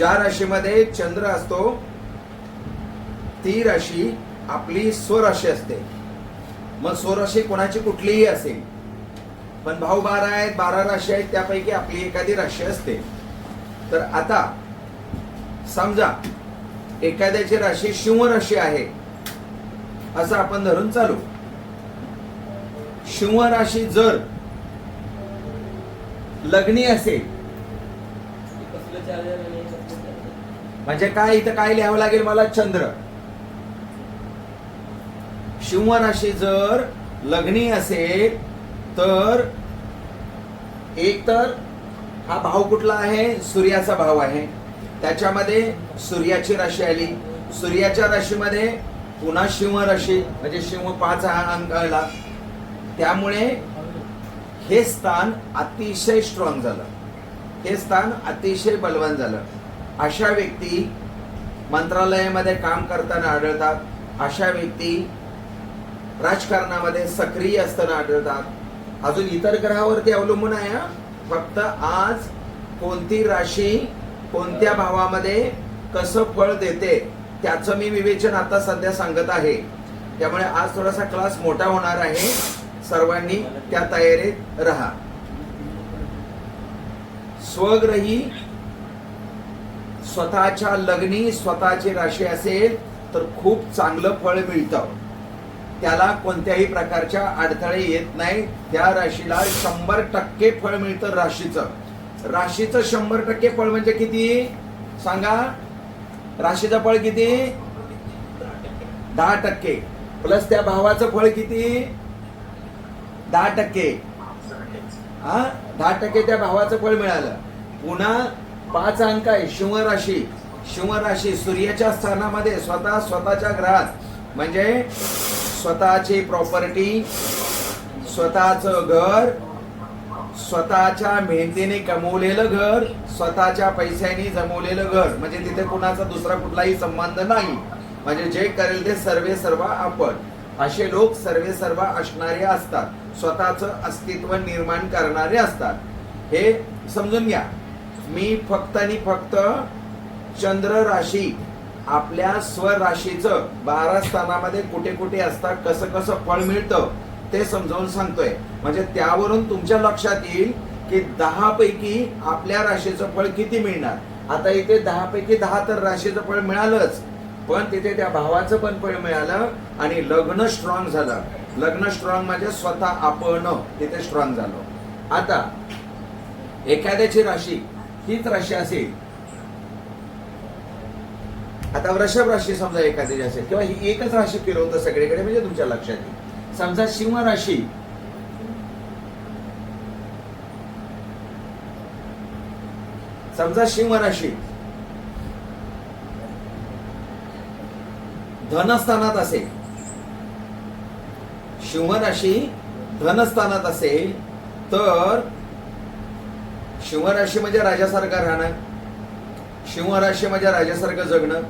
ज्या राशीमध्ये चंद्र असतो ती राशी आपली स्वराशी असते. मग स्वराशी कोणाची कुठलीही असेल, पण भाऊ 12 आहेत, 12 राशी आहेत, त्यापैकी आपली एखादी राशी असते. तर आता समजा एखाद्याची राशी सिंह राशी आहे असं आपण धरून चालू. सिंह राशी जर लग्नी असेल म्हणजे काय, इथं काय लिहावं लागेल मला, चंद्र. सिंह राशी जर लग्नी असेल तर एक तर हा भाव कुठला आहे, सूर्याचा भाव आहे, त्याच्यामध्ये सूर्याची राशी आली. सूर्याच्या राशीमध्ये पुन्हा सिंह राशी म्हणजे सिंह 5 हा अंक आला. त्यामुळे हे स्थान अतिशय स्ट्रॉंग झालं, हे स्थान अतिशय बलवान झालं. अशा व्यक्ती मंत्रालयामध्ये काम करताना आढळतात, अशा व्यक्ती राजकारणामध्ये सक्रिय असताना आढळतात. अजून इतर ग्रहावरती अवलंबून आहे. फक्त आज कोणती राशी कोणत्या भावामध्ये कसं फळ देते त्याचं मी विवेचन आता सध्या सांगत आहे. त्यामुळे आज थोडासा क्लास मोठा होणार आहे, सर्वांनी त्या तयारीत राहा. स्वग्रही स्वतःच्या लग्नी स्वतःची राशी असेल तर खूप चांगलं फळ मिळतं, त्याला कोणत्याही प्रकारच्या अडथळे येत नाही. त्या राशीला 100% फळ मिळतं. राशीचं 100% फळ म्हणजे किती सांगा, राशीचं फळ किती, 10%. प्लस त्या भावाचं फळ किती, 10%. 10% त्या भावाचं फळ मिळालं. पुन्हा 5 अंक आहे सिंह राशी. सिंह राशी सूर्याच्या स्थानामध्ये स्वतःच्या ग्रहात म्हणजे स्वतःची प्रॉपर्टी, स्वतःचं घर, स्वतःच्या मेहनतीने कमवलेलं घर, स्वतःच्या पैशाने जमवलेलं घर, म्हणजे तिथे कुणाचा दुसरा कुठलाही संबंध नाही. म्हणजे जे करेल ते सर्व आपण. असे लोक सर्व असणारे असतात, स्वतःचं अस्तित्व निर्माण करणारे असतात. हे समजून घ्या. मी फक्त आणि फक्त चंद्र राशी आपल्या स्वराशीचं 12 स्थानामध्ये कुठे कुठे असतात, कसं कसं फळ मिळतं ते समजावून सांगतोय. म्हणजे त्यावरून तुमच्या लक्षात येईल की 10 पैकी आपल्या राशीचं फळ किती मिळणार. आता इथे 10 पैकी 10 तर राशीचं फळ मिळालंच, पण तिथे त्या भावाचं पण फळ मिळालं आणि लग्न स्ट्रॉंग झालं. लग्न स्ट्रॉंग म्हणजे स्वतः आपण तिथे स्ट्रॉंग झालो. आता एखाद्याची राशी हीच राशी असेल, आता वृषभ राशी समजा एखाद्याची असेल किंवा ही एकच राशी फिरवतं सगळीकडे, म्हणजे तुमच्या लक्षात येईल. समजा सिंह राशी, समजा सिंह राशी धनस्थानात असेल, सिंह राशी धनस्थानात असेल तर सिंह राशी म्हणजे राजासारखं राहणं, सिंह राशी म्हणजे राजासारखं जगणं,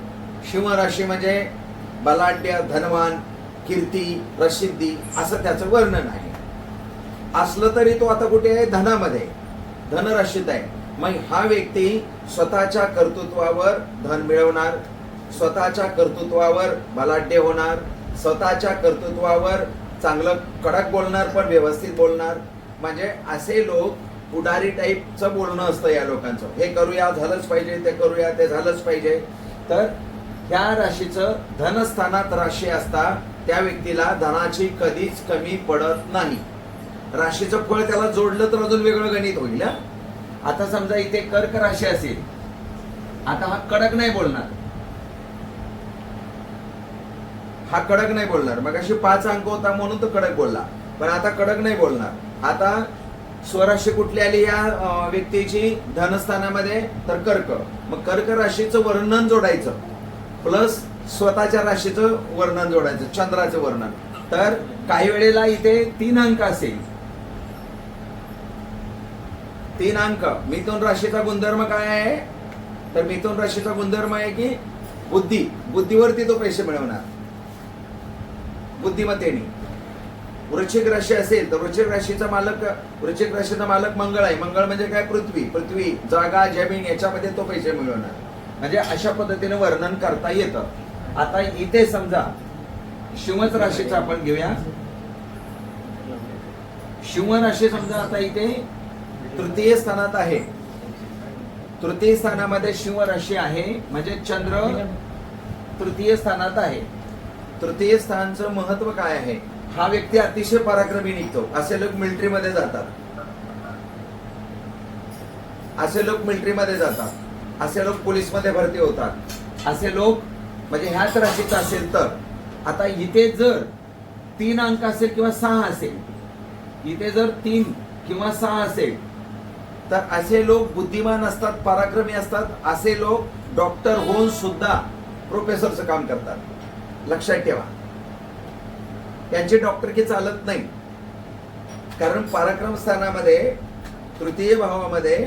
सिंह राशी म्हणजे बलाढ्य, धनवान, कीर्ती, प्रसिद्धी असं त्याचं वर्णन आहे. असलं तरी तो आता कुठे आहे, धनामध्ये, धनराशीत आहे. मग हा व्यक्ती स्वतःच्या कर्तृत्वावर धन मिळवणार, स्वतःच्या कर्तृत्वावर बलाढ्य होणार, स्वतःच्या कर्तृत्वावर चांगलं कडक बोलणार पण व्यवस्थित बोलणार. म्हणजे असे लोक पुढारी टाईपचं बोलणं असतं या लोकांचं. हे करूया, झालंच पाहिजे, ते करूया, ते झालंच पाहिजे. तर ह्या राशीचं धनस्थानात राशी असता त्या व्यक्तीला धनाची कधीच कमी पडत नाही. राशीचं फळ त्याला जोडलं तर अजून वेगळं गणित होईल. आता समजा इथे कर्क राशी असेल, आता हा कडक नाही बोलणार, हा कडक नाही बोलणार. मग अशी 5 अंक होता म्हणून तो कडक बोलला, पण आता कडक नाही बोलणार. आता स्वराशी कुठली आली या व्यक्तीची धनस्थानामध्ये, तर कर्क. मग कर्क राशीचं वर्णन जोडायचं प्लस स्वतःच्या राशीचं वर्णन जोडायचं, चंद्राचं वर्णन. तर काही वेळेला इथे 3 अंक असेल, 3 अंक. मिथुन राशीचा गुणधर्म काय आहे, तर मिथुन राशीचा गुणधर्म आहे की बुद्धीवरती तो पैसे मिळवणार, बुद्धिमत्तेने. वृश्चिक राशी असेल तर वृश्चिक राशीचा मालक मंगळ आहे. मंगळ म्हणजे काय, पृथ्वी, जागा, जमीन, याच्यामध्ये तो पैसे मिळवणार. म्हणजे अशा पद्धतीने वर्णन करता येतं. आता इथे समजा शिवच राशीचं आपण घेऊया. शिव राशी समजा आता इथे तृतीय स्थानात आहे. तृतीय स्थानामध्ये शिव राशी आहे म्हणजे चंद्र तृतीय स्थानात आहे. तृतीय स्थानचं महत्व काय आहे? हा व्यक्ती अतिशय पराक्रमी निघतो. असे लोक मिलिटरीमध्ये जातात. असे लोक मिलिटरीमध्ये जातात. असे लोक पोलीसमध्ये भरती होतात. असे लोक म्हणजे ह्याच राशीचा असेल तर. आता इथे जर 3 अंक असेल किंवा 6 असेल, इथे जर 3 किंवा 6 असेल तर असे लोक बुद्धिमान असतात, पराक्रमी असतात. असे लोक डॉक्टर होऊन सुद्धा प्रोफेसरचं काम करतात. लक्षात ठेवा, त्यांची डॉक्टरकी चालत नाही. कारण पराक्रम स्थानामध्ये तृतीय भावामध्ये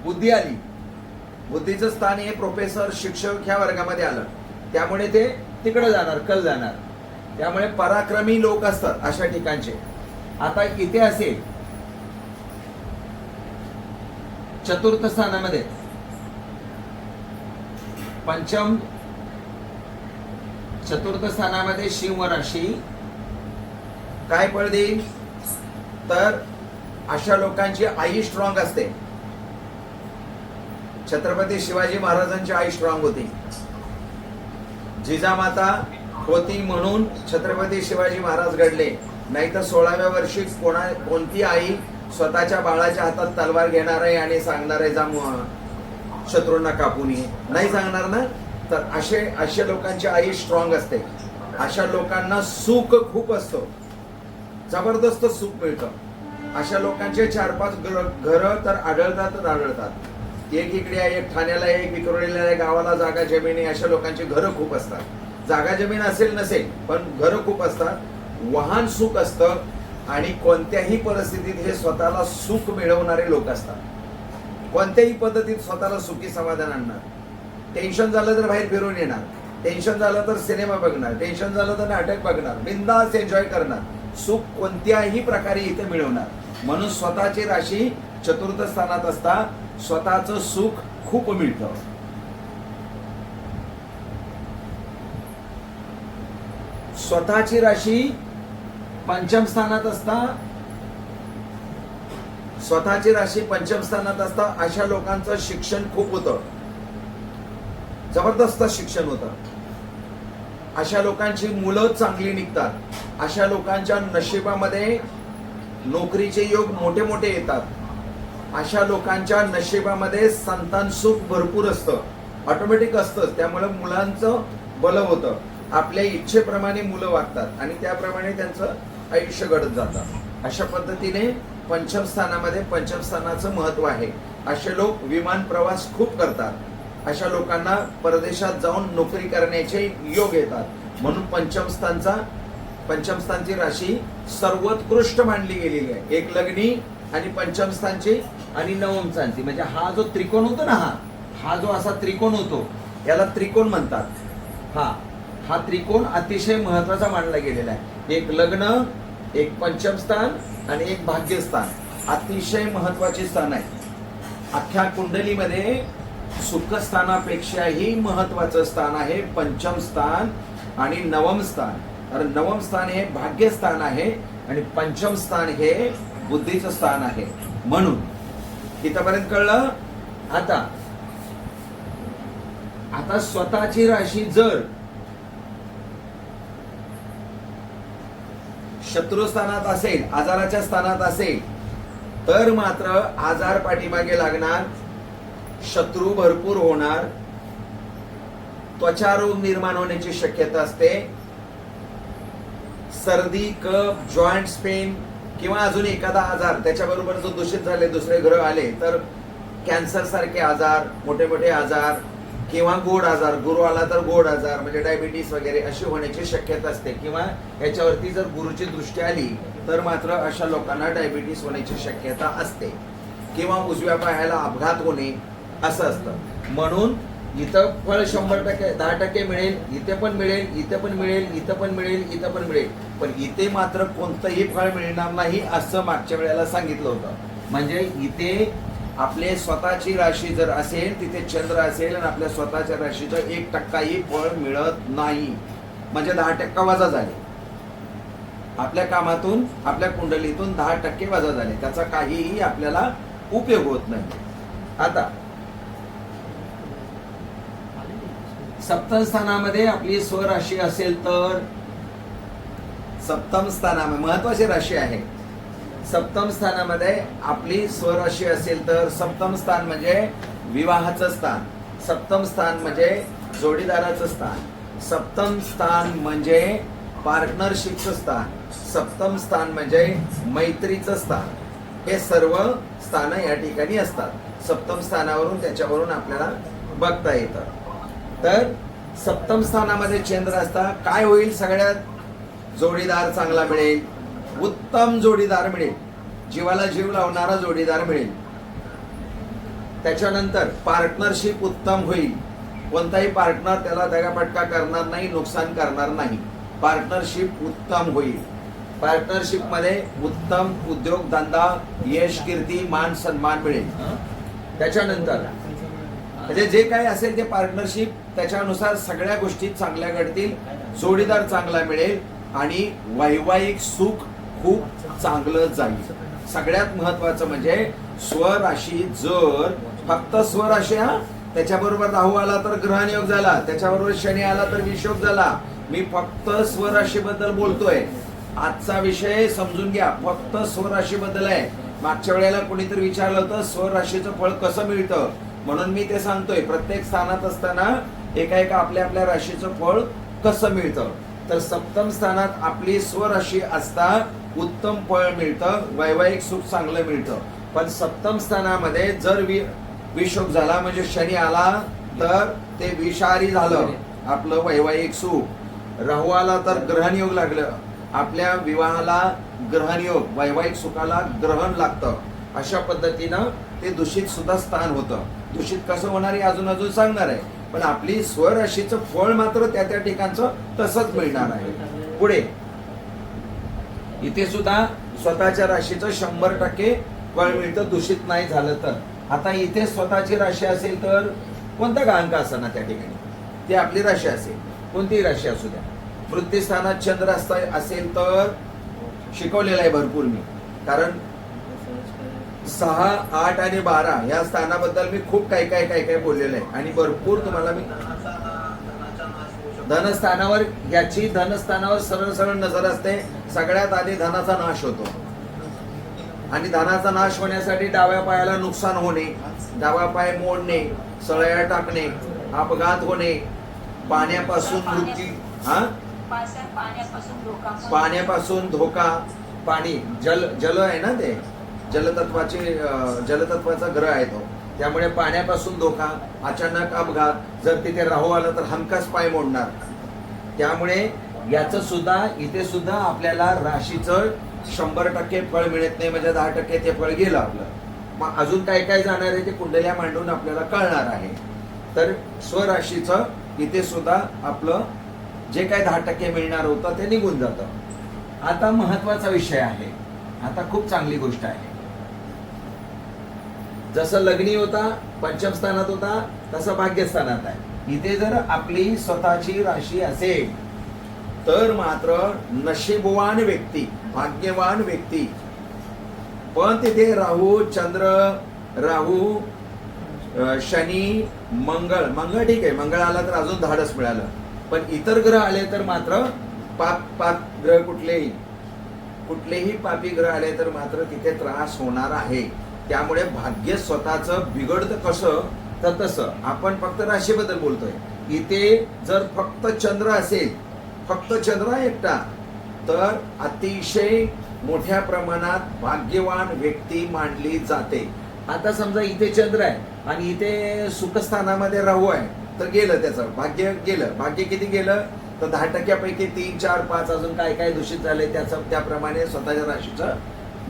बुद्धी आली. बुद्धीचं स्थान हे प्रोफेसर, शिक्षक ह्या वर्गामध्ये आलं. त्यामुळे ते तिकडे जाणार, कल जाणार. त्यामुळे पराक्रमी लोक असतात अशा ठिकाणचे. आता इथे असेल चतुर्थ स्थानामध्ये पंचम, चतुर्थ स्थानामध्ये शिव राशी काय फळ देईल? तर अशा लोकांची आई स्ट्रॉंग असते. छत्रपती शिवाजी महाराजांची आई स्ट्रॉंग होती. जिजामाता होती म्हणून छत्रपती शिवाजी महाराज घडले. नाही तर 16व्या वर्षी कोणती आई स्वतःच्या बाळाच्या हातात तलवार घेणार आहे आणि सांगणार आहे जा शत्रूंना कापून ये? नाही सांगणार ना. तर अशा लोकांची आई स्ट्रॉंग असते. अशा लोकांना सुख खूप असतं, जबरदस्त सुख मिळतं. अशा लोकांचे 4-5 घरं तर आढळतात. एक इकडे आहे, एक ठाण्याला आहे, एक विक्रोळीला आहे, गावाला जागा जमीन आहे. अशा लोकांची घरं खूप असतात. जागा जमीन असेल नसेल पण घरं खूप असतात. वाहन सुख असतं आणि कोणत्याही परिस्थितीत हे स्वतःला सुख मिळवणारे लोक असतात. कोणत्याही पद्धतीत स्वतःला सुखी समाधान आणणार. टेन्शन झालं तर बाहेर फिरून येणार, टेन्शन झालं तर सिनेमा बघणार, टेन्शन झालं तर नाटक बघणार, बिंदास एन्जॉय करणार. सुख कोणत्याही प्रकारे इथे मिळवणार. म्हणून स्वतःची राशी चतुर्थ स्थानात असता स्वतःचं सुख खूप मिळतं. स्वतःची राशी पंचम स्थानात असता, स्वतःची राशी पंचम स्थानात असता अशा लोकांचं शिक्षण खूप होतं, जबरदस्त शिक्षण होतं. अशा लोकांची मुलं चांगली निघतात. अशा लोकांच्या नशिबामध्ये नोकरीचे योग मोठे मोठे येतात. अशा लोकांच्या नशिबामध्ये संतान सुख भरपूर असतं, ऑटोमॅटिक असतं. त्यामुळे मुलांचं बल होतं. आपल्या इच्छेप्रमाणे मुलं वागतात आणि त्याप्रमाणे त्यांचं आयुष्य घडत जातं. अशा पद्धतीने पंचम स्थानामध्ये पंचम स्थानाचं महत्व आहे. असे लोक विमान प्रवास खूप करतात. अशा लोकांना परदेशात जाऊन नोकरी करण्याचे योग येतात. म्हणून पंचम स्थानची राशी सर्वोत्कृष्ट मानली गेलेली आहे. एक लग्नी आणि पंचम स्थानची आणि नवम स्थानची, म्हणजे हा जो त्रिकोण होतो ना, हा जो असा त्रिकोण होतो याला त्रिकोण म्हणतात. हा त्रिकोण अतिशय महत्वाचा मानला गेलेला आहे. एक लग्न, एक पंचम स्थान आणि एक भाग्यस्थान अतिशय महत्वाचे स्थान आहे. अख्ख्या कुंडलीमध्ये सुखस्थानापेक्षाही महत्वाचं स्थान आहे पंचम स्थान आणि नवम स्थान. कारण नवम स्थान हे भाग्यस्थान आहे आणि पंचम स्थान हे बुद्धीचं स्थान आहे. म्हणून इथपर्यंत कळलं. आता स्वतःची राशी जर शत्रू स्थानात असेल, आजाराच्या स्थानात असेल तर मात्र आजार पाठीमागे लागणार, शत्रू भरपूर होणार, त्वचा रोग निर्माण होण्याची शक्यता असते. सर्दी, कफ, जॉईंट्स पेन किंवा अजून एखादा आजार त्याच्याबरोबर जो दूषित झाले, दुसरे ग्रह आले तर कॅन्सर सारखे आजार, मोठे मोठे आजार किंवा गोड आजार, गुरु आला तर गोड आजार म्हणजे डायबिटीस वगैरे अशी होण्याची शक्यता असते. किंवा याच्यावरती जर गुरुची दृष्टी आली तर मात्र अशा लोकांना डायबिटीस होण्याची शक्यता असते. किंवा उजव्या पायाला अपघात होणे असं असतं. म्हणून इथं फळ 100%, 10% मिळेल, इथे पण मिळेल, इथे पण मिळेल, इथं पण मिळेल, इथं पण मिळेल, पण इथे मात्र कोणतंही फळ मिळणार नाही असं मागच्या वेळेला सांगितलं होतं. म्हणजे इथे आपले स्वतःची राशी जर असेल तिथे चंद्र असेल आणि आपल्या स्वतःच्या राशीचं 1%ही फळ मिळत नाही, म्हणजे 10% वजा झाले. आपल्या कामातून आपल्या कुंडलीतून 10% वजा झाले, त्याचा काहीही आपल्याला उपयोग होत नाही. आता सप्तम स्थानामध्ये आपली स्वराशी असेल तर, सप्तम स्थानामध्ये महत्वाची राशी आहे. सप्तम स्थानामध्ये आपली स्वराशी असेल तर, सप्तम स्थान म्हणजे विवाहाचं स्थान, सप्तम स्थान म्हणजे जोडीदाराचं स्थान, सप्तम स्थान म्हणजे पार्टनरशिपचं स्थान, सप्तम स्थान म्हणजे मैत्रीचं स्थान. हे सर्व स्थान या ठिकाणी असतात. सप्तम स्थानावरून त्याच्यावरून आपल्याला बघता येतं. तर सप्तम स्थानामध्ये चंद्र असता काय होईल? सगळ्यात जोडीदार चांगला मिळेल, उत्तम जोडीदार मिळेल, जीवाला जीव लावणारा जोडीदार मिळेल. त्याच्यानंतर पार्टनरशिप उत्तम होईल. कोणताही पार्टनर त्याला दगापटका करणार नाही, नुकसान करणार नाही. पार्टनरशिप उत्तम होईल. पार्टनरशिप मध्ये उत्तम उद्योगधंदा, यश, कीर्ती, मान सन्मान मिळेल. त्याच्यानंतर म्हणजे जे काही असेल ते पार्टनरशिप त्याच्यानुसार सगळ्या गोष्टी चांगल्या घडतील, जोडीदार चांगला मिळेल आणि वैवाहिक सुख खूप चांगलं जाईल. सगळ्यात महत्वाचं म्हणजे स्वराशी, जर फक्त स्वराशी, त्याच्याबरोबर राहू आला तर ग्रहणयोग झाला, त्याच्याबरोबर शनी आला तर विषयोग झाला. मी फक्त स्वराशीबद्दल बोलतोय. आजचा विषय समजून घ्या, फक्त स्वराशीबद्दल आहे. मागच्या वेळेला कोणीतरी विचारलं होतं स्वराशीचं फळ कसं मिळतं, म्हणून मी ते सांगतोय. प्रत्येक स्थानात असताना एका आपल्या आपल्या राशीचं फळ कसं मिळतं. तर सप्तम स्थानात आपली स्वराशी असता उत्तम फळ मिळतं, वैवाहिक सुख चांगलं मिळतं. पण सप्तम स्थानामध्ये जर विषयोग झाला म्हणजे शनी आला तर ते विषारी झालं आपलं वैवाहिक सुख. राहू आला तर ग्रहणयोग लागलं, आपल्या विवाहाला ग्रहणयोग, वैवाहिक सुखाला ग्रहण लागतं. अशा पद्धतीनं ते दूषित सुद्धा स्थान होतं. दूषित कसं होणार आहे अजून सांगणार आहे, पण आपली स्वराशीचं फळ मात्र त्या त्या ठिकाणचं तसंच मिळणार आहे. पुढे इथे सुद्धा स्वतःच्या राशीचं 100% फळ मिळतं, दूषित नाही झालं तर. आता इथे स्वतःची राशी असेल तर कोणता का अंक असणार त्या ठिकाणी, ती आपली राशी असेल, कोणतीही राशी असू द्या. वृत्तीस्थानात चंद्र असेल तर शिकवलेलं आहे भरपूर मी, कारण 6, 8 आणि 12 या स्थानाबद्दल मी खूप काय बोललेलं आहे आणि भरपूर तुम्हाला मी धनस्थानावर, याची धनस्थानावर सरळ नजर असते. सगळ्यात आधी धनाचा नाश होतो आणि धनाचा नाश होण्यासाठी डाव्या पायाला नुकसान होणे, डावा पाय मोडणे, सळया टाकणे, अपघात होणे, पाण्यापासून मृत्यू, पाण्यापासून धोका. पाणी जल आहे ना, ते जलतत्वाचा ग्रह आहे तो, त्यामुळे पाण्यापासून धोका, अचानक अपघात. जर तिथे राहू आला तर हमखास पाय मोडणार. त्यामुळे याचं सुद्धा इथे सुद्धा आपल्याला राशीचं 100% फळ मिळत नाही, म्हणजे 10% ते फळ गेलं आपलं. मग अजून काय जाणार आहे ते कुंडल्या मांडून आपल्याला कळणार आहे. तर स्वराशीचं इथे सुद्धा आपलं जे काही 10% मिळणार होतं ते निघून जातं. आता महत्वाचा विषय आहे, आता खूप चांगली गोष्ट आहे. जसं लग्नी होता पंचम स्थानात होता तसं भाग्यस्थानात आहे. इथे जर आपली स्वतःची राशी असेल तर मात्र नशीबवान व्यक्ती, भाग्यवान व्यक्ती. पण तिथे राहू, चंद्र, राहू, शनी, मंगळ ठीक आहे, मंगळ आला तर अजून धाडस मिळालं. पण इतर ग्रह आले तर मात्र पाप ग्रह, कुठलेही पापी ग्रह आले तर मात्र तिथे त्रास होणार आहे. त्यामुळे भाग्य स्वतःचं बिघडतं कसं तर तसं. आपण फक्त राशीबद्दल बोलतोय. इथे जर फक्त चंद्र असेल, फक्त चंद्र एकटा, तर अतिशय मोठ्या प्रमाणात भाग्यवान व्यक्ती मानली जाते. आता समजा इथे चंद्र आहे आणि इथे सुखस्थानामध्ये राहू आहे, तर गेलं त्याचं भाग्य, गेलं. भाग्य किती गेलं तर 10%पैकी 3, 4, 5 अजून काय दूषित झाले त्याचं, त्याप्रमाणे स्वतःच्या राशीचं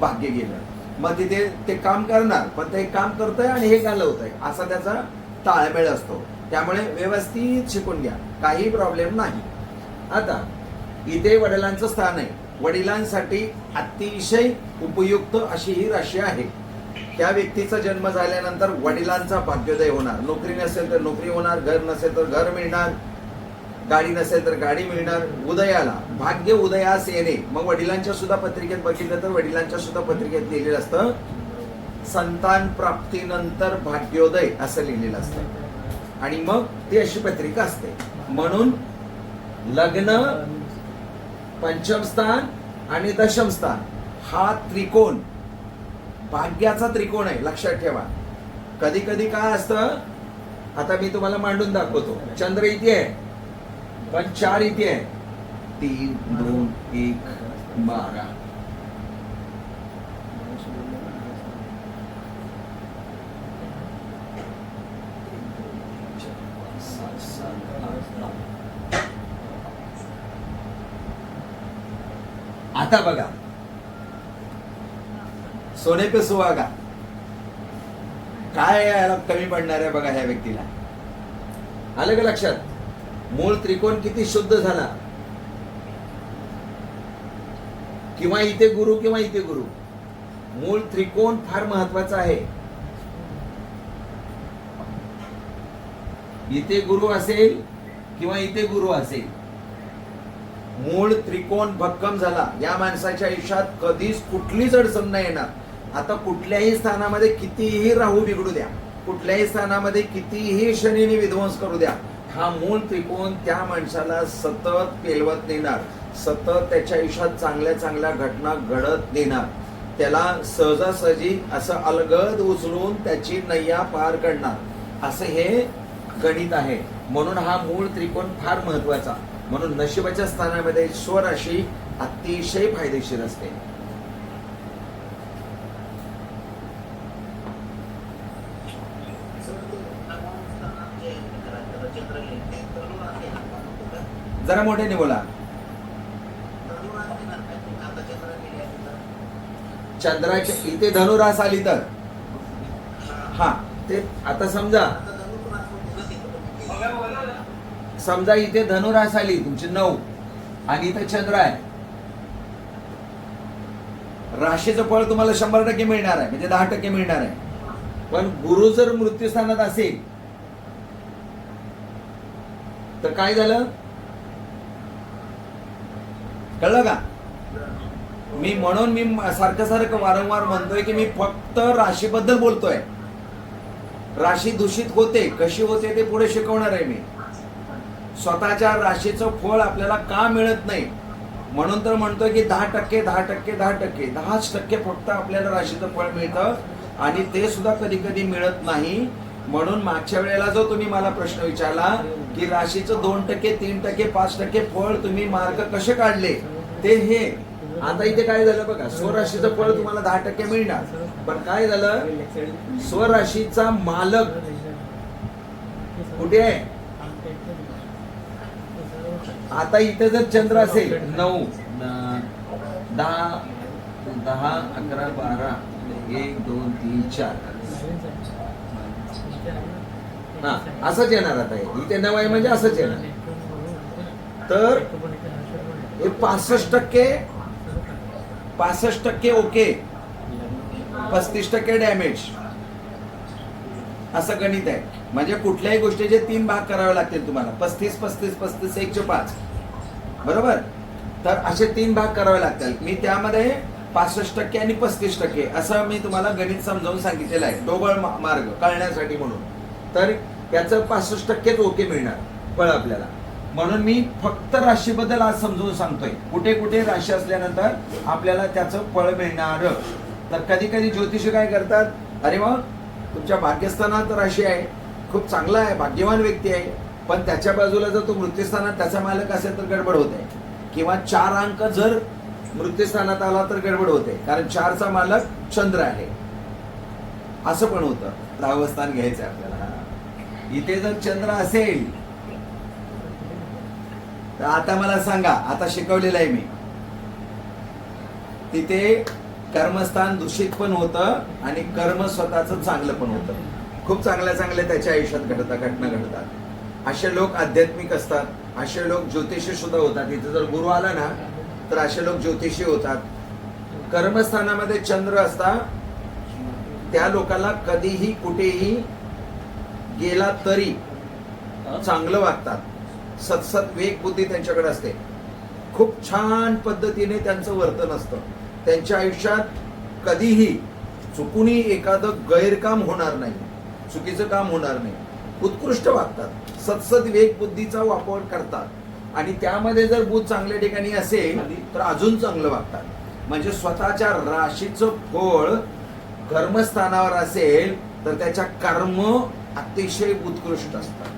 भाग्य गेलं. मग तिथे ते काम करणार, पण ते काम करतंय आणि हे घालवतंय, असा त्याचा ताळमेळ असतो. त्यामुळे व्यवस्थित शिकून घ्या, काही प्रॉब्लेम नाही. आता इथे वडिलांचं स्थान आहे, वडिलांसाठी अतिशय उपयुक्त अशी ही राशी आहे. त्या व्यक्तीचा जन्म झाल्यानंतर वडिलांचा भाग्योदय होणार. नोकरी नसेल तर नोकरी होणार, घर नसेल तर घर मिळणार, गाडी नसेल तर गाडी मिळणार. उदयाला भाग्य उदयास येणे. मग वडिलांच्या सुद्धा पत्रिकेत बघितलं तर वडिलांच्या सुद्धा पत्रिकेत लिहिलेलं असतं संतान प्राप्तीनंतर भाग्योदय असं लिहिलेलं असतं आणि मग ती अशी पत्रिका असते. म्हणून लग्न, पंचम स्थान आणि दशम स्थान हा त्रिकोण भाग्याचा त्रिकोण आहे, लक्षात ठेवा. कधी कधी काय असतं, आता मी तुम्हाला मांडून दाखवतो. चंद्र इथे आहे पण 4 इथे आहे. 3, 2, 1, 12. आता बघा, सोने पे सुहागा काय याला कमी पडणार आहे बघा ह्या व्यक्तीला. आलं का लक्षात? मूळ त्रिकोण किती शुद्ध झाला. किंवा इथे गुरु किंवा इथे गुरु, मूळ त्रिकोण फार महत्वाचा आहे. इथे गुरु असेल किंवा इथे गुरु असेल, मूळ त्रिकोण भक्कम झाला, या माणसाच्या आयुष्यात कधीच कुठलीच अडचण नाही येणार. आता कुठल्याही स्थानामध्ये कितीही राहू बिघडू द्या, कुठल्याही स्थानामध्ये कितीही शनीने विध्वंस करू द्या, हा मूळ त्रिकोण त्या माणसाला सतत पेलवत नेणार, सतत त्याच्या आयुष्यात चांगल्या चांगल्या घटना घडत नेणार. त्याला सहजासहजी असं अलगद उचलून त्याची नय्या पार करणार, असं हे गणित आहे. म्हणून हा मूळ त्रिकोण फार महत्वाचा. म्हणून नशिबाच्या स्थानामध्ये स्वराशी अतिशय फायदेशीर असते. जरा मोठ्याने बोला. चंद्राच्या इथे धनुरास आली तर हा ते आता समजा इथे धनुरास आली तुमची 9 आणि इथे चंद्र आहे, राशीचं फळ तुम्हाला 100% मिळणार आहे, म्हणजे 10% मिळणार आहे. पण गुरु जर मृत्यूस्थानात असेल तर काय झालं कळलं का? म्हणून मी सारखं वारंवार म्हणतोय की मी फक्त राशीबद्दल बोलतोय. राशी दूषित होते, कशी होते ते पुढे शिकवणार आहे मी. स्वतःच्या राशीचं फळ आपल्याला का मिळत नाही म्हणून तर म्हणतोय की 10% 10% फक्त आपल्याला राशीचं फळ मिळतं आणि ते सुद्धा कधी कधी मिळत नाही. म्हणून मागच्या वेळेला जो तुम्ही मला प्रश्न विचारला की राशीचं 2%, 3%, 5% फळ तुम्ही मार्ग कसे काढले, ते हे आता इथे काय झालं बघा. स्वराशीचं फळ तुम्हाला 10% मिळणार, पण काय झालं, स्वराशीचा मालक कुठे आहे? आता इथे जर चंद्र असेल 9, 10, 11, 12, 1, 2, 3, 4 हा असंच येणार. आता इथे 9 आहे म्हणजे असंच येणार. तर हे 65% ओके, 35% डॅमेज असं गणित आहे. म्हणजे कुठल्याही गोष्टीचे 3 भाग करावे लागतील तुम्हाला. 35, 35, 35, 1/5 बरोबर. तर असे 3 भाग करावे लागतील. मी त्यामध्ये 65% आणि 35% असं मी तुम्हाला गणित समजावून सांगितलेलं आहे, ढोबळ मार्ग कळण्यासाठी म्हणून. तर याचं 65% ओके मिळणार फळ आपल्याला. म्हणून मी फक्त राशीबद्दल आज समजून सांगतोय, कुठे कुठे राशी असल्यानंतर आपल्याला त्याचं फळ मिळणार. तर कधी कधी ज्योतिषी काय करतात, अरे मग तुमच्या भाग्यस्थानात राशी आहे, खूप चांगला आहे, भाग्यवान व्यक्ती आहे, पण त्याच्या बाजूला जर तो मृत्यूस्थानात त्याचा मालक असेल तर गडबड होते. किंवा 4 अंक जर मृत्यूस्थानात आला तर गडबड होते, कारण 4चा मालक चंद्र आहे. असं पण होतं. 10वं स्थान घ्यायचं आपल्याला. इथे जर चंद्र असेल तर आता मला सांगा, आता शिकवलेलं आहे मी, तिथे कर्मस्थान दूषित पण होतं आणि कर्म स्वतःच चांगलं पण होतं. खूप चांगल्या त्याच्या आयुष्यात घटना घडतात. असे लोक आध्यात्मिक असतात, असे लोक ज्योतिषी सुद्धा होतात. इथे जर गुरु आला ना तर असे लोक ज्योतिषी होतात. कर्मस्थानामध्ये चंद्र असता त्या लोकांना कधीही कुठेही गेला तरी चांगलं वागतात. सतसत विवेक बुद्धी त्यांच्याकडे असते. खूप छान पद्धतीने त्यांचं वर्तन असतं. त्यांच्या आयुष्यात कधीही चुकूनही एखादं गैरकाम होणार नाही, चुकीचं काम होणार नाही. उत्कृष्ट वागतात, सतसत विवेक बुद्धीचा वापर करतात आणि त्यामध्ये जर बुध चांगल्या ठिकाणी असेल तर अजून चांगलं वागतात. म्हणजे स्वतःच्या राशीचं फळ कर्मस्थानावर असेल तर त्याच्या कर्म अतिशय उत्कृष्ट असतात.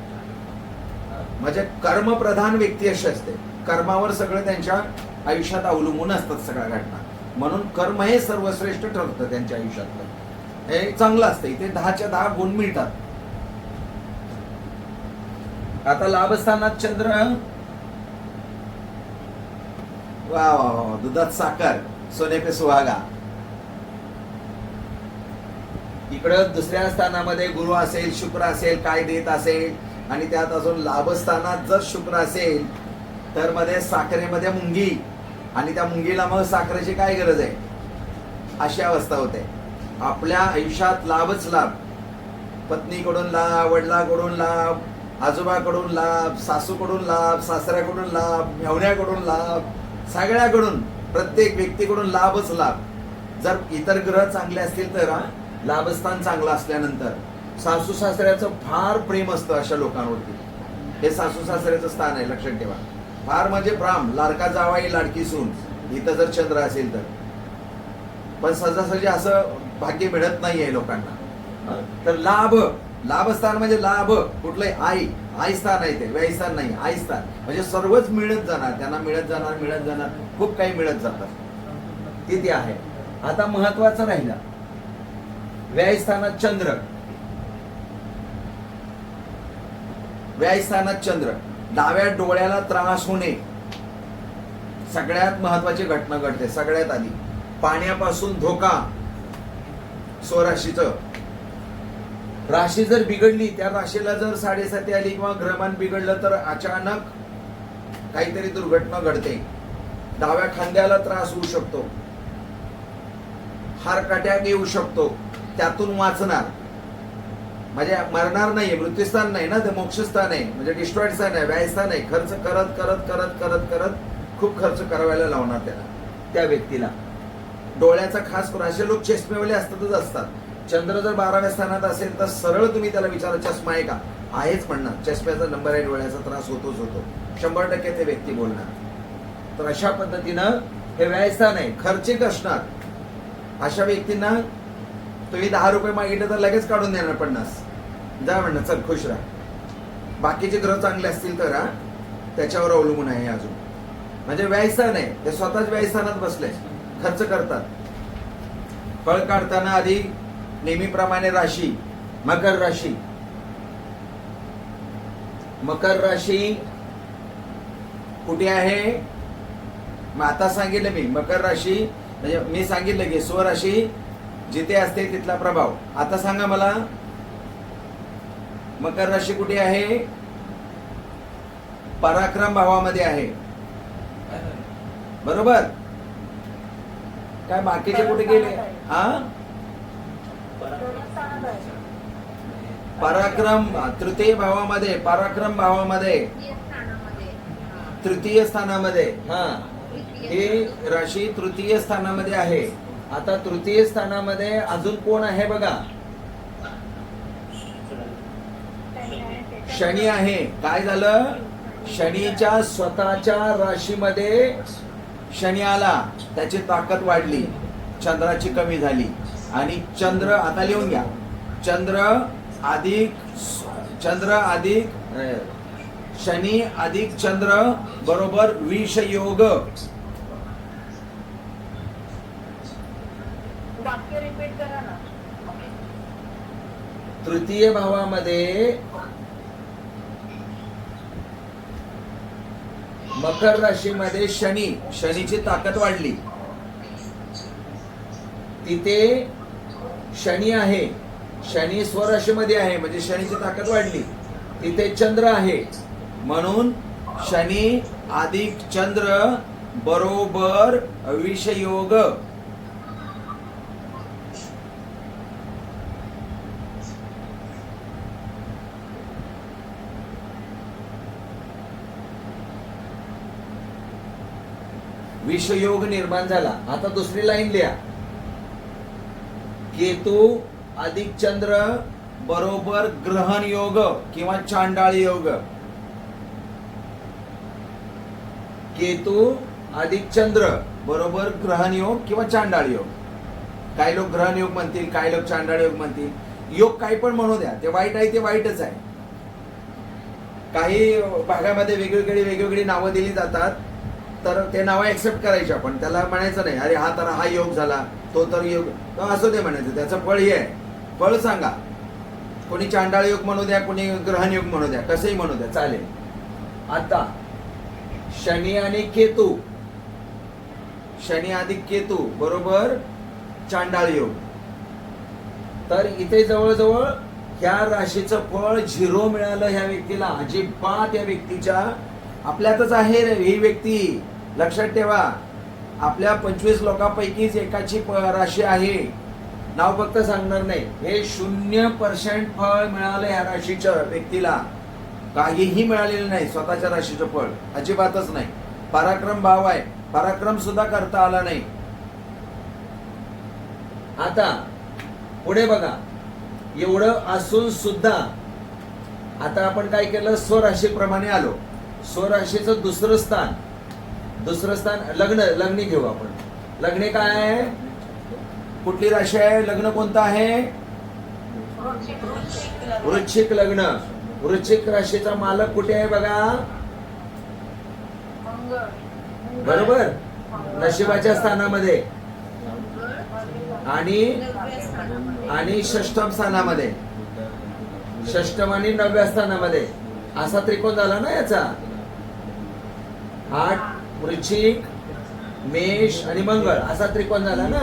म्हणजे कर्मप्रधान व्यक्ती अशी असते, कर्मावर सगळं त्यांच्या आयुष्यात अवलंबून असतात सगळ्या घटना. म्हणून कर्म हे सर्वश्रेष्ठ ठरतं त्यांच्या आयुष्यातलं. हे चांगलं असतं. इथे 10च्या 10 गुण मिळतात. आता लाभस्थानात चंद्र, वा वा वा, दुधात साखर, सोने पे सुहागा. इकडं दुसऱ्या स्थानामध्ये गुरु असेल, शुक्र असेल, काय देत असेल आणि त्यात अजून लाभस्थानात जर शुक्र असेल तर मध्ये साखरेमध्ये मुंगी आणि त्या मुंगीला मग साखरेची काय गरज आहे, अशी अवस्था होते. आपल्या आयुष्यात लाभच लाभ. पत्नीकडून लाभ, वडिलांकडून लाभ, आजोबाकडून लाभ, सासूकडून लाभ, सासऱ्याकडून लाभ, मेव्हण्याकडून लाभ, सगळ्याकडून प्रत्येक व्यक्तीकडून लाभच लाभ. जर इतर ग्रह चांगले असतील तर लाभस्थान चांगलं असल्यानंतर सासू सासऱ्याचं फार प्रेम असतं अशा लोकांवरती. हे सासू सासऱ्याचं स्थान आहे, लक्षात ठेवा. फार म्हणजे प्राम, लाडका जावाई लाडकी सून, इथं जर चंद्र असेल तर. पण सहजासहजी असं भाग्य मिळत नाहीये लोकांना. तर लाभ, लाभस्थान म्हणजे लाभ कुठलंही, आई स्थान आहे ते, व्यय स्थान नाही, आई स्थान म्हणजे सर्वच मिळत जाणार त्यांना, मिळत जाणार, खूप काही मिळत जातात. तिथे आहे. आता महत्वाचं राहिलं व्यय स्थानात चंद्र. व्यय स्थानात चंद्र, डाव्या डोळ्याला त्रास होणे सगळ्यात महत्वाची घटना घडते. सगळ्यात आधी पाण्यापासून धोका. स्वराशीचं राशी जर बिघडली, त्या राशीला जर 7.5 आली किंवा ग्रहमान बिघडलं तर अचानक काहीतरी दुर्घटना घडते. डाव्या खांद्याला त्रास होऊ शकतो, हार्ट अटॅक येऊ शकतो. त्यातून वाचणार म्हणजे मरणार नाही, मृत्यूस्थान नाही ना, ते मोक्षस्थान आहे, म्हणजे डिस्ट्रॉइड स्थान आहे, व्यायस्थान आहे. खर्च करत करत करत करत करत खूप खर्च करायला लावणार त्याला, त्या व्यक्तीला. डोळ्याचा खास करून असे लोक चष्मेवाले असतात. चंद्र जर 12व्या स्थानात असेल तर सरळ तुम्ही त्याला विचारा चष्मा आहे का, आहेच म्हणणार. चष्म्याचा नंबर आहे, डोळ्याचा त्रास होतोच होतो, 100% ते व्यक्ती बोलणार. तर अशा पद्धतीनं हे व्यायस्थान आहे, खर्चिक असणार. अशा व्यक्तींना तुम्ही 10 रुपये मागितले तर लगेच काढून देणार 50. जा म्हणणार चल खुश राहा. बाकीचे ग्रह चांगले असतील तर त्याच्यावर अवलंबून आहे अजून. म्हणजे व्यायस्थान आहे, ते स्वतःच व्यायस्थानात बसले, खर्च करतात. फळ काढताना आधी नेहमीप्रमाणे राशी मकर राशी. मकर राशी कुठे आहे, मग आता सांगितलं मी. मकर राशी म्हणजे मी सांगितलं की स्वराशी जिथे असते तिथला प्रभाव. आता सांगा मला, मकर राशी कुठे आहे? पराक्रम भावामध्ये आहे, बरोबर. काय बाकीचे कुठे गेले? पराक्रम तृतीय भावामध्ये, पराक्रम भावामध्ये, तृतीय स्थानामध्ये. हे राशी तृतीय स्थानामध्ये आहे. आता तृतीय स्थानामध्ये अजून कोण आहे बघा, शनी आहे. काय झालं, शनीच्या स्वतःच्या राशीमध्ये शनी आला, त्याची ताकद वाढली, चंद्राची कमी झाली. आणि चंद्र, आता लिहून घ्या, चंद्र अधिक शनी अधिक चंद्र बरोबर विष योग. रिपीट करा ना. तृतीय भावामध्ये मकर राशीमध्ये शनीची ताकद वाढली. तिथे शनी आहे, शनी स्वराशीमध्ये आहे म्हणजे शनीची ताकद वाढली. तिथे चंद्र आहे म्हणून शनी अधिक चंद्र बरोबर विषयोग. विषयोग निर्माण झाला. आता दुसरी लाईन लिहा. केतू अधिक चंद्र बरोबर ग्रहण योग किंवा चांडाळ योग. केतू अधिक चंद्र बरोबर ग्रहण योग किंवा चांडाळ योग. काही लोक ग्रहण योग म्हणतील, काही लोक चांडाळ योग म्हणतील. योग काही पण म्हणू द्या, ते वाईट आहे ते वाईटच आहे. काही भागामध्ये वेगवेगळी नावं दिली जातात, तर ते नावं ऍक्सेप्ट करायची आपण. त्याला म्हणायचं नाही अरे हा तर हा योग झाला, तो तर योग, तर असं ते म्हणायचं. त्याचं फळ हे आहे. फळ सांगा. कोणी चांडाळ योग म्हणू द्या, कोणी ग्रहण योग म्हणू द्या, कसंही म्हणू द्या, चालेल. आता शनी आणि केतू, शनी अधिक केतू बरोबर चांडाळ योग. तर इथे जवळजवळ ह्या राशीचं फळ 0 मिळालं ह्या व्यक्तीला. अजिबात या व्यक्तीच्या आपल्यातच आहे ही व्यक्ती, लक्षात ठेवा. आपल्या 25 लोकांपैकीच एकाची राशी आहे. नाव फक्त सांगणार नाही. हे 0% फळ मिळालं ह्या राशीच्या व्यक्तीला. काहीही मिळालेलं नाही स्वतःच्या राशीचं फळ, अजिबातच नाही. पराक्रम भाव आहे, पराक्रम सुद्धा करता आला नाही. आता पुढे बघा. एवढं असून सुद्धा आता आपण काय केलं, स्वराशीप्रमाणे आलो. स्वराशीचं दुसरं स्थान लग्नी घेऊ आपण. लग्ने काय आहे, कुठली राशी आहे, लग्न कोणतं आहे, वृश्चिक लग्न. वृश्चिक राशीचा मालक कुठे आहे बघा, बरोबर, नशिबाच्या स्थानामध्ये आणि षष्टम स्थानामध्ये, षष्टम आणि 9व्या स्थानामध्ये. असा त्रिकोण झाला ना याचा. 8 वृश्चिक, मेष आणि मंगळ असा त्रिकोण झाला ना.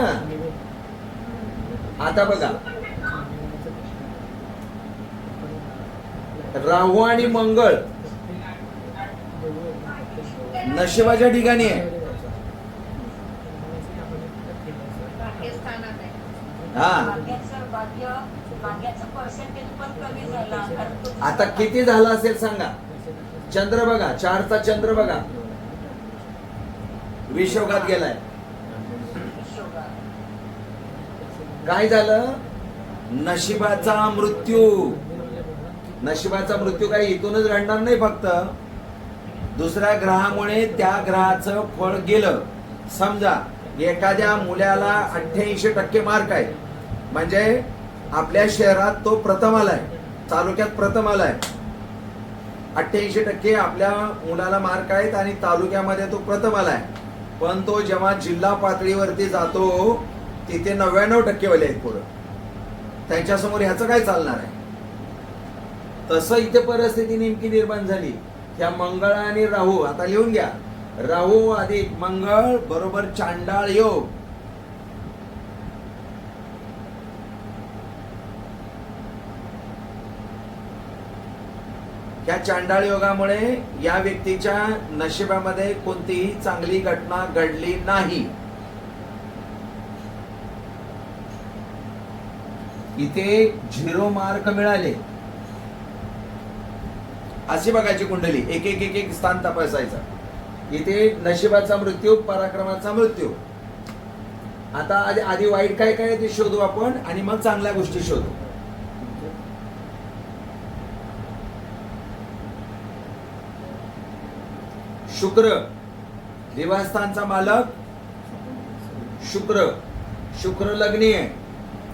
आता बघा, राहू आणि मंगळ नशिबाच्या ठिकाणी आहे. हा, आता किती झाला असेल सांगा. चंद्र बघा, 4चा चंद्र बघा, विषयोगात गेलाय. काय झालं, नशिबाचा मृत्यू. नशिबाचा मृत्यू काही इथूनच घडणार नाही, फक्त दुसऱ्या ग्रहामुळे त्या ग्रहाचं फळ गेलं. समजा एखाद्या मुलाला 88% मार्क आहे, म्हणजे आपल्या शहरात तो प्रथम आलाय, तालुक्यात प्रथम आलाय. 88% आपल्या मुलाला मार्क आहेत आणि तालुक्यामध्ये तो प्रथम आलाय. पण तो जेव्हा जिल्हा पातळीवरती जातो तिथे 99% वाले आहेत पुढं. त्यांच्यासमोर ह्याचं काय चालणार आहे. तसं इथे परिस्थिती नेमकी निर्माण झाली. त्या मंगळ आणि राहू, आता लिहून घ्या, राहू अधिक मंगळ बरोबर चांडाळ योग. या चांडाळ योगामुळे या व्यक्तीच्या नशिबामध्ये कोणतीही चांगली घटना घडली नाही. इथे 0 मार्क मिळाले. अशी बघायची कुंडली, एक स्थान तपासायचं. इथे नशिबाचा मृत्यू, पराक्रमाचा मृत्यू. आता आधी वाईट काय काय ते शोधू आपण आणि मग चांगल्या गोष्टी शोधू. शुक्र, निवासस्थानचा मालक शुक्र. शुक्र लग्नी आहे.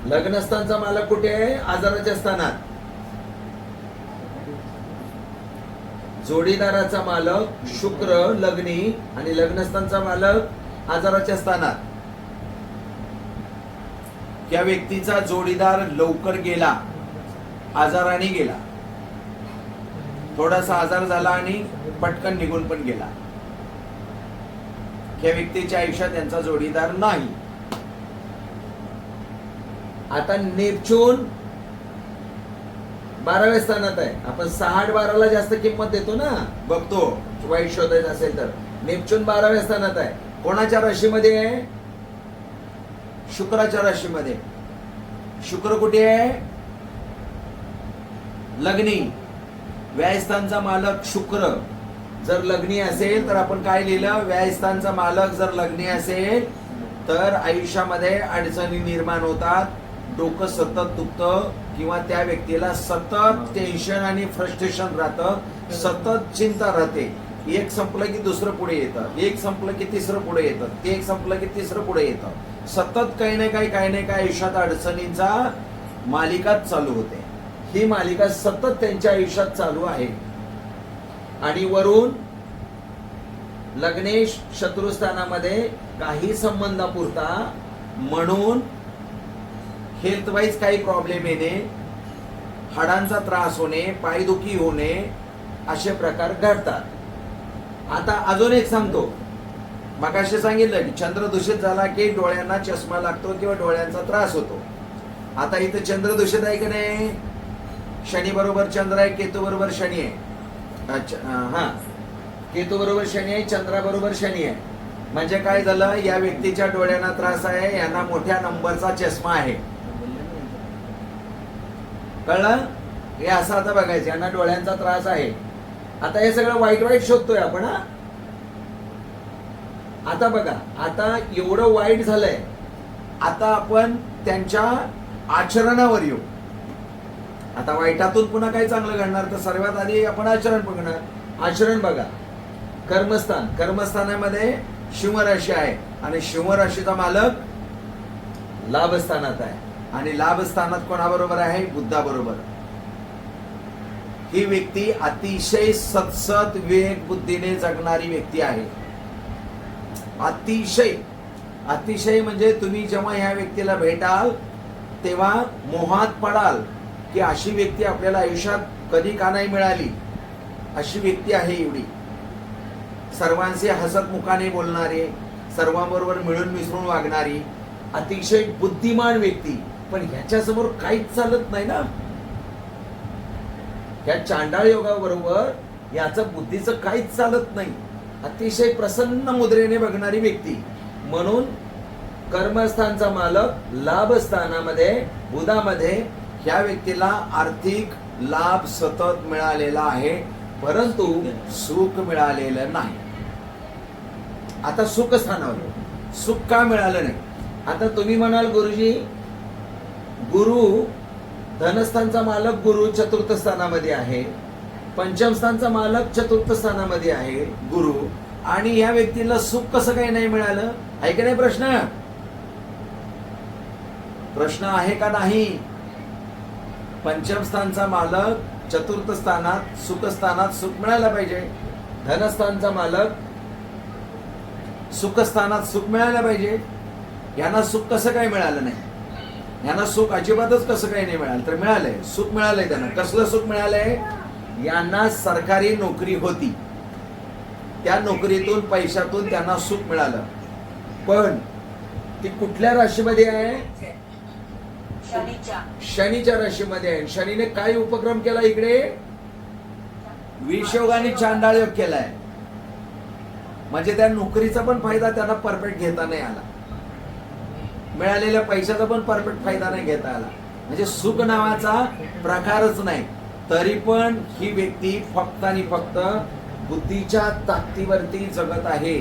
लग्नस्थानचा मालक कुठे आहे, आजाराच्या स्थानात. जोडीदाराचा मालक शुक्र लग्नी आणि लग्नस्थानचा मालक आजाराच्या स्थानात. या व्यक्तीचा जोडीदार लवकर गेला, आजाराने गेला. थोडासा आजार झाला आणि पटकन निघून पण गेला. या व्यक्तीच्या आयुष्यात यांचा जोडीदार नाही. आता नेपच्यून 12व्या स्थानात आहे. आपण 6-8-12ला जास्त किंमत देतो ना, बघतो वाईट शोधायचं असेल तर. नेपच्यून 12व्या स्थानात आहे. कोणाच्या राशीमध्ये आहे, शुक्राच्या राशीमध्ये. शुक्र कुठे आहे, लग्नी. व्ययस्थानचा मालक शुक्र, जर लग्नी असेल तर आपण काय लिहिलं, व्ययस्थानचा मालक जर लग्नी असेल तर आयुष्यामध्ये अडचणी निर्माण होतात, डोकं सतत दुखतं किंवा त्या व्यक्तीला सतत टेन्शन आणि फ्रस्ट्रेशन राहतं, सतत चिंता राहते. एक संपलं की दुसरं पुढे येतं, एक संपलं की तिसरं पुढे येतं, ते एक संपलं की तिसरं पुढे येतं. सतत काही ना काही आयुष्यात अडचणींचा मालिकाच चालू होते. ही मालिका सतत त्यांच्या आयुष्यात चालू आहे. आणि वरून लग्नेश शत्रुस्थानामध्ये काही संबंधापुरता म्हणून हेल्थ वाईज काही प्रॉब्लेम येणे, हाडांचा त्रास होणे, पायदुखी होणे असे प्रकार घडतात. आता अजून एक सांगतो, मगाशी सांगितलं की चंद्र दूषित झाला की डोळ्यांना चष्मा लागतो किंवा डोळ्यांचा त्रास होतो. आता इथं चंद्र दूषित आहे की नाही, शनी बरोबर चंद्र आहे, केतू बरोबर शनी आहे. अच्छा, हा, केतू बरोबर शनी आहे, चंद्रा बरोबर शनी आहे. म्हणजे काय झालं, या व्यक्तीच्या डोळ्यांना त्रास आहे, यांना मोठ्या नंबरचा चष्मा आहे. कळलं? हे असं आता बघायचं, यांना डोळ्यांचा त्रास आहे. आता हे सगळं वाईट शोधतोय आपण. हा, आता बघा, आता एवढं वाईट झालंय, आता आपण त्यांच्या आचरणावर येऊ. आता वाईटातून पुन्हा काय चांगलं घडणार, तर सर्वात आधी आपण आचरण बघणार. आचरण बघा, कर्मस्थानामध्ये सिंहराशी आहे आणि सिंहराशीचा मालक लाभस्थानात आहे. आणि लाभस्थानात कोणाबरोबर आहे, बुद्धाबरोबर. ही व्यक्ती अतिशय सतसत विवेक बुद्धीने जगणारी व्यक्ती आहे. अतिशय म्हणजे तुम्ही जेव्हा ह्या व्यक्तीला भेटाल तेव्हा मोहात पडाल की अशी व्यक्ती आपल्याला आयुष्यात कधी का नाही मिळाली. अशी व्यक्ती आहे एवढी. सर्वांशी हसत मुखाने बोलणारे, सर्वांबरोबर मिळून मिसळून वागणारी, अतिशय बुद्धिमान व्यक्ती. पण ह्याच्यासमोर काहीच चालत नाही ना. ह्या चांडाळ योगाबरोबर याचं बुद्धीचं काहीच चालत नाही. अतिशय प्रसन्न मुद्रेने बघणारी व्यक्ती. म्हणून कर्मस्थानचा मालक लाभस्थानामध्ये बुधामध्ये ह्या व्यक्तीला आर्थिक लाभ सतत मिळालेला आहे, परंतु सुख मिळालेलं नाही. आता सुख स्थानावर सुख का मिळालं नाही. आता तुम्ही म्हणाल गुरुजी, गुरु धनस्थानचा मालक गुरु चतुर्थ स्थानामध्ये आहे, पंचम स्थानचा मालक चतुर्थ स्थानामध्ये आहे गुरु, आणि या व्यक्तीला सुख कसं काही नाही मिळालं. आहे का नाही प्रश्न? प्रश्न आहे का नाही? पंचम स्थानचा मालक चतुर्थ स्थानात सुख स्थानात सुख मिळायला पाहिजे. धनस्थानचा मालक सुख स्थानात सुख मिळायला पाहिजे. यांना सुख कसं काय मिळालं नाही. यांना सुख अजिबातच कसं काही नाही मिळालं. तर मिळालंय, सुख मिळालंय त्यांना. कसलं सुख मिळालंय? यांना सरकारी नोकरी होती, त्या नोकरीतून पैशातून त्यांना सुख मिळालं. पण ती कुठल्या राशीमध्ये आहे? शनीच्या राशीमध्ये आहे. शनीने काय उपक्रम केला इकडे? विषयोग आणि चांडाळ योग केलाय. म्हणजे त्या नोकरीचा पण फायदा त्यांना परफेक्ट घेता नाही आला, मिळालेल्या पैशाचा पण परफेक्ट फायदा नाही घेता आला. म्हणजे सुख नावाचा प्रकारच नाही. तरी पण ही व्यक्ती फक्त आणि फक्त बुद्धीच्या ताकदीवरती जगत आहे.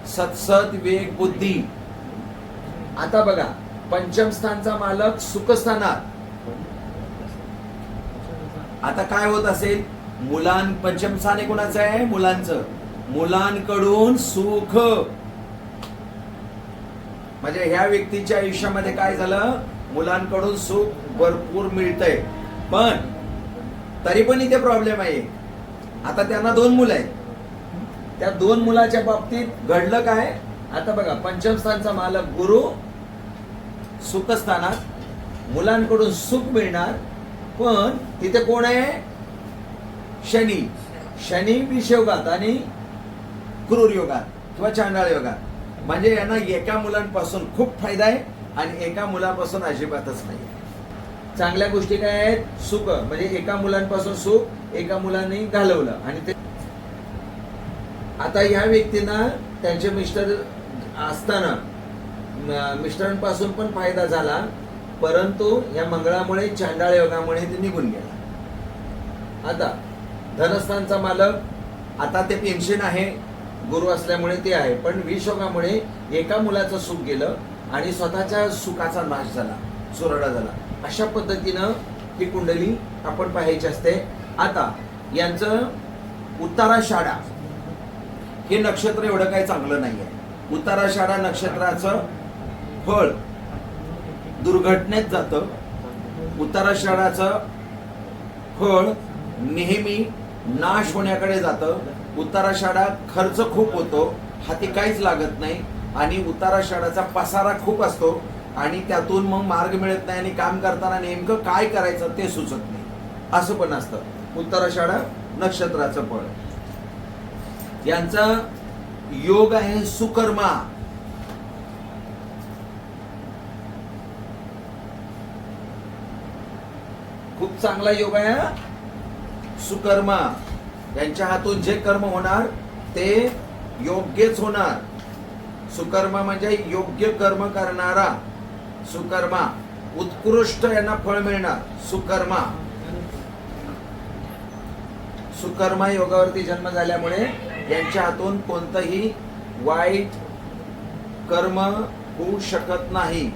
सतसत विवेक बुद्धी. आता बघा, पंचम स्थानचा मालक सुखस्थानात. आता काय होत असेल? पंचम स्थान हे कोणाचं आहे? मुलांचं. मुलांकडून सुख. म्हणजे ह्या व्यक्तीच्या आयुष्यामध्ये काय झालं? मुलांकडून सुख भरपूर मिळतंय. पण तरी पण इथे प्रॉब्लेम आहे. आता त्यांना 2 मुलं आहेत. त्या 2 मुलाच्या बाबतीत घडलं काय? आता बघा, पंचम स्थानचा मालक गुरु सुखस्थानात, मुलांकडून सुख मिळणार. पण तिथे कोण आहे? शनी विषयोगात आणि क्रूर योगात किंवा चांडाळ योगात. म्हणजे यांना एका मुलांपासून खूप फायदा आहे आणि एका मुलापासून अजिबातच नाही. चांगल्या गोष्टी काय आहेत? सुख. म्हणजे एका मुलांपासून सुख एका मुलांनी घालवलं. आणि ते आता ह्या व्यक्तींना त्यांचे मिस्टर असताना मिस्टरांपासून पण फायदा झाला, परंतु या मंगळामुळे चांडाळ योगामुळे ते निघून गेला. आता धनस्थानचा मालक आता ते पेन्शन आहे, गुरु असल्यामुळे ते आहे, पण विषयोगामुळे एका मुलाचं सुख गेलं आणि स्वतःच्या सुखाचा नाश झाला, चुरडा झाला. अशा पद्धतीनं ही कुंडली आपण पाहायची असते. आता यांचं उत्तराषाढा हे नक्षत्र एवढं काही चांगलं नाही आहे. उत्तराषाढा नक्षत्राचं फळ दुर्घटनेत जातं. उत्तराषाढाचं फळ नेहमी नाश होण्याकडे जातं. उत्तराषाढा खर्च खूप होतो, हाती काहीच लागत नाही आणि उत्तराषाढाचा पसारा खूप असतो आणि त्यातून मग मार्ग मिळत नाही आणि काम करताना नेमकं काय करायचं ते सुचत नाही, असं पण असतं उत्तराषाढा नक्षत्राचं फळ. यांचा योग आहे सुकर्मा. खूप चांगला योग आहे हा. सुकर्मा. यांच्या हातून जे कर्म होणार ते योग्यच होणार. सुकर्मा म्हणजे योग्य कर्म करणारा. सुकर्मा उत्कृष्ट यांना फळ मिळणार. सुकर्मा. सुकर्मा योगावरती जन्म झाल्यामुळे यांच्या हातून कोणतंही वाईट कर्म होऊ शकत नाही.